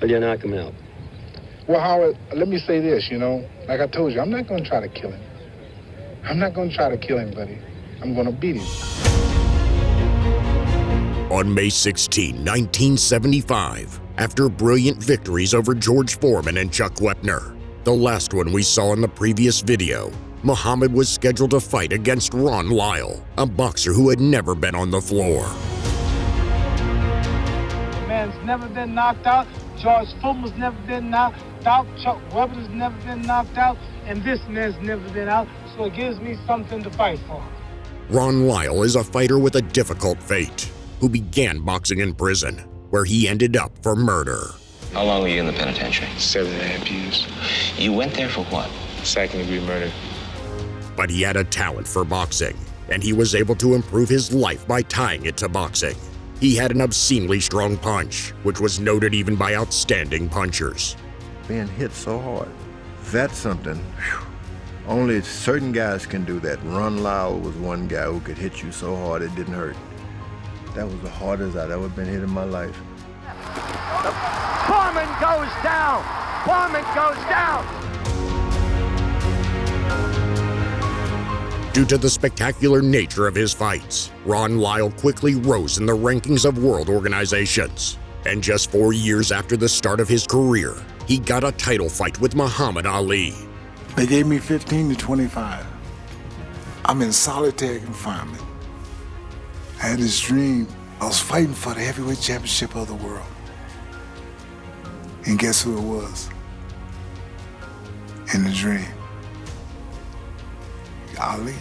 Or do you knock him out? Well, Howard, let me say this, like I told you, I'm not going to try to kill him. I'm not going to try to kill him, buddy. I'm going to beat him. On May 16, 1975, after brilliant victories over George Foreman and Chuck Wepner, the last one we saw in the previous video, Muhammad was scheduled to fight against Ron Lyle, a boxer who had never been on the floor. The man's never been knocked out. George Foreman's never been knocked out. Chuck Wepner's never been knocked out. And this man's never been out. So it gives me something to fight for. Ron Lyle is a fighter with a difficult fate, who began boxing in prison, where he ended up for murder. How long were you in the penitentiary? 7.5 years. You went there for what? Second-degree murder. But he had a talent for boxing, and he was able to improve his life by tying it to boxing. He had an obscenely strong punch, which was noted even by outstanding punchers. Being hit so hard, that's something. Whew. Only certain guys can do that. Ron Lyle was one guy who could hit you so hard it didn't hurt. That was the hardest I'd ever been hit in my life. Foreman goes down! Foreman goes down! Due to the spectacular nature of his fights, Ron Lyle quickly rose in the rankings of world organizations. And just 4 years after the start of his career, he got a title fight with Muhammad Ali. They gave me 15 to 25. I'm in solitary confinement. I had this dream. I was fighting for the heavyweight championship of the world. And guess who it was? In the dream. Ali.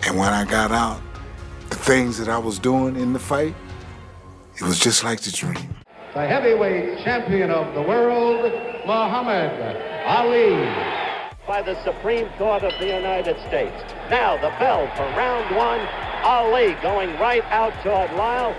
And when I got out, the things that I was doing in the fight, it was just like the dream. The heavyweight champion of the world, Muhammad Ali. By the Supreme Court of the United States. Now the bell for round one. Ali going right out toward Lyle.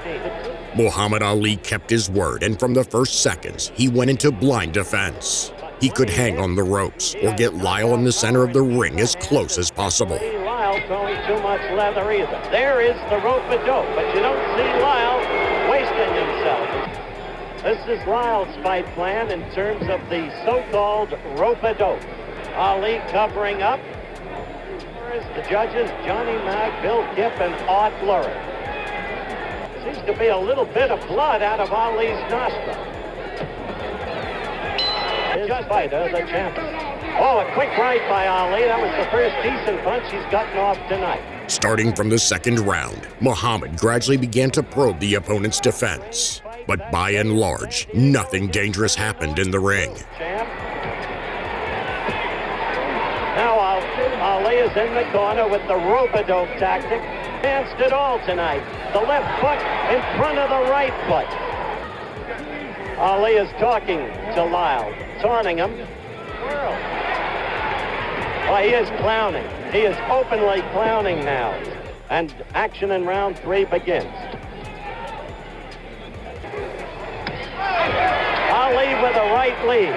Muhammad Ali kept his word, and from the first seconds, he went into blind defense. He could hang on the ropes or get Lyle in the center of the ring as close as possible. Lyle throwing too much leather either. There is the rope-a-dope, but you don't see Lyle wasting himself. This is Lyle's fight plan in terms of the so-called rope-a-dope. Ali covering up. The judges, Johnny Mack, Bill Gipp, and Art Lurie. Seems to be a little bit of blood out of Ali's nostril. His fighter, the champion. Oh, a quick right by Ali. That was the first decent punch he's gotten off tonight. Starting from the second round, Muhammad gradually began to probe the opponent's defense. But by and large, nothing dangerous happened in the ring. Now Ali is in the corner with the rope-a-dope tactic. Danced it all tonight. The left foot in front of the right foot. Ali is talking to Lyle, taunting him. Oh, he is clowning. He is openly clowning now. And action in round 3 begins. Ali with a right lead.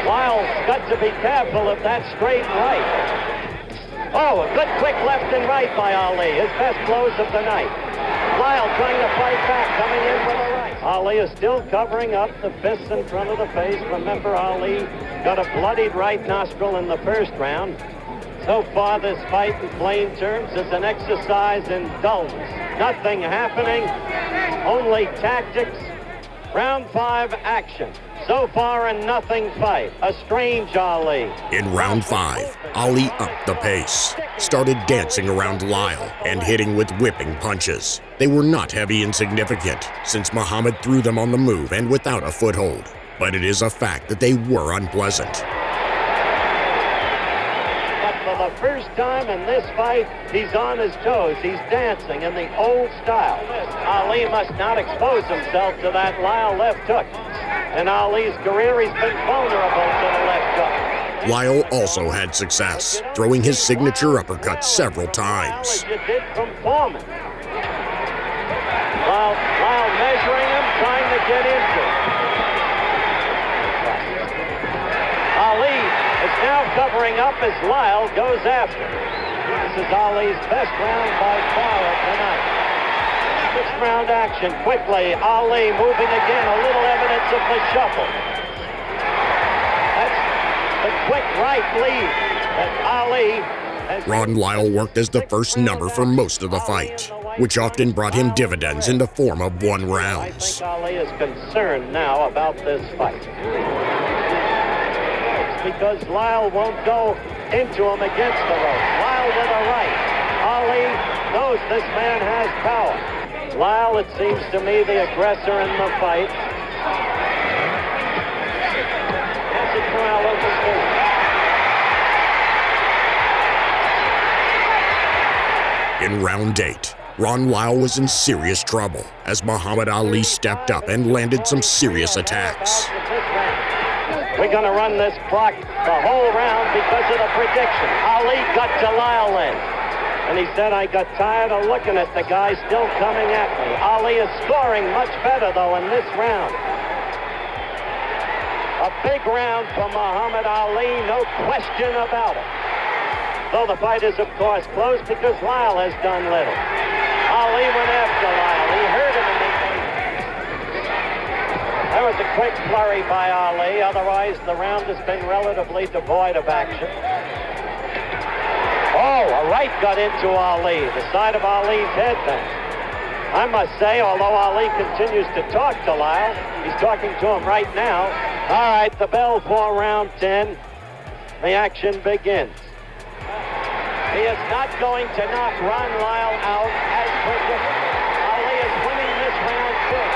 Lyle's got to be careful of that straight right. Oh, a good quick left and right by Ali. His best blows of the night. Lyle trying to fight back, coming in with a right. Ali is still covering up the fists in front of the face. Remember, Ali got a bloodied right nostril in the first round. So far, this fight, in plain terms, is an exercise in dullness. Nothing happening, only tactics. Round 5 action. So far, a nothing fight. A strange Ali. In round 5, Ali upped the pace, started dancing around Lyle and hitting with whipping punches. They were not heavy and significant, since Muhammad threw them on the move and without a foothold. But it is a fact that they were unpleasant. For the first time in this fight, he's on his toes. He's dancing in the old style. Ali must not expose himself to that Lyle left hook. In Ali's career, he's been vulnerable to the left hook. Lyle also had success, throwing his signature uppercut several times. You did from Foreman. Lyle measuring him, trying to get into it. Ali is now covering up as Lyle goes after. This is Ali's best round by far of the night. round action. Quickly, Ali moving again. A little evidence of the shuffle. That's the quick right lead that Ali has... Ron Lyle worked as the first number for most of the fight, which often brought him dividends in the form of won rounds. I think Ali is concerned now about this fight. It's because Lyle won't go into him against the rope. Lyle with a right. Ali knows this man has power. Lyle, it seems to me, the aggressor in the fight. Pass it for our local station. In round 8, Ron Lyle was in serious trouble as Muhammad Ali stepped up and landed some serious attacks. We're going to run this clock the whole round because of the prediction. Ali got to Lyle then. And he said, I got tired of looking at the guy still coming at me. Ali is scoring much better, though, in this round. A big round for Muhammad Ali, no question about it. Though the fight is, of course, close because Lyle has done little. Ali went after Lyle. He hurt him in the face. That was a quick flurry by Ali. Otherwise, the round has been relatively devoid of action. Oh, a right got into Ali, the side of Ali's head then. I must say, although Ali continues to talk to Lyle, he's talking to him right now. All right, the bell for round 10. The action begins. He is not going to knock Ron Lyle out as predicted. Ali is winning this round big.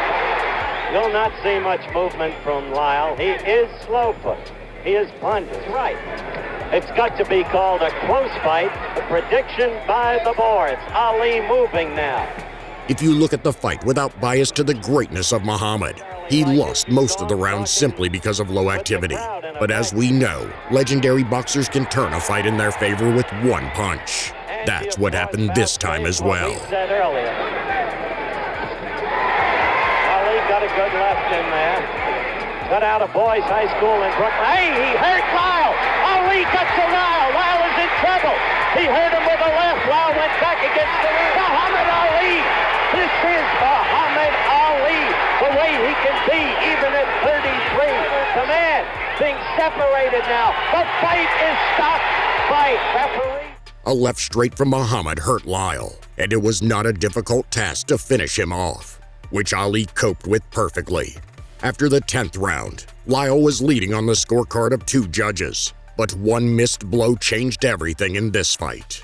You'll not see much movement from Lyle. He is slow-footed. He is ponderous. Right. It's got to be called a close fight. A prediction by the boards. Ali moving now. If you look at the fight without bias to the greatness of Muhammad, he lost most of the rounds simply because of low activity. But as we know, legendary boxers can turn a fight in their favor with one punch. That's what happened this time as well. Said earlier. Ali got a good left in there. Got out of boys' high school in Brooklyn. Hey, he hurt Lyle. Ali got to Lyle. Lyle is in trouble. He hurt him with a left. Lyle went back against the ring. Muhammad Ali. This is Muhammad Ali. The way he can be, even at 33. The man being separated now. The fight is stopped by referee. A left straight from Muhammad hurt Lyle, and it was not a difficult task to finish him off, which Ali coped with perfectly. After the 10th round, Lyle was leading on the scorecard of 2 judges, but one missed blow changed everything in this fight.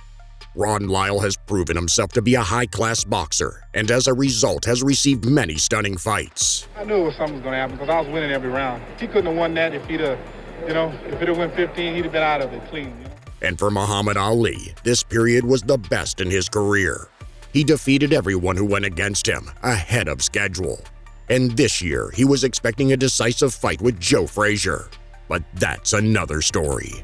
Ron Lyle has proven himself to be a high-class boxer, and as a result has received many stunning fights. I knew something was going to happen because I was winning every round. He couldn't have won that if he'd have, if it had went 15, he'd have been out of it clean. And for Muhammad Ali, this period was the best in his career. He defeated everyone who went against him ahead of schedule. And this year, he was expecting a decisive fight with Joe Frazier. But that's another story.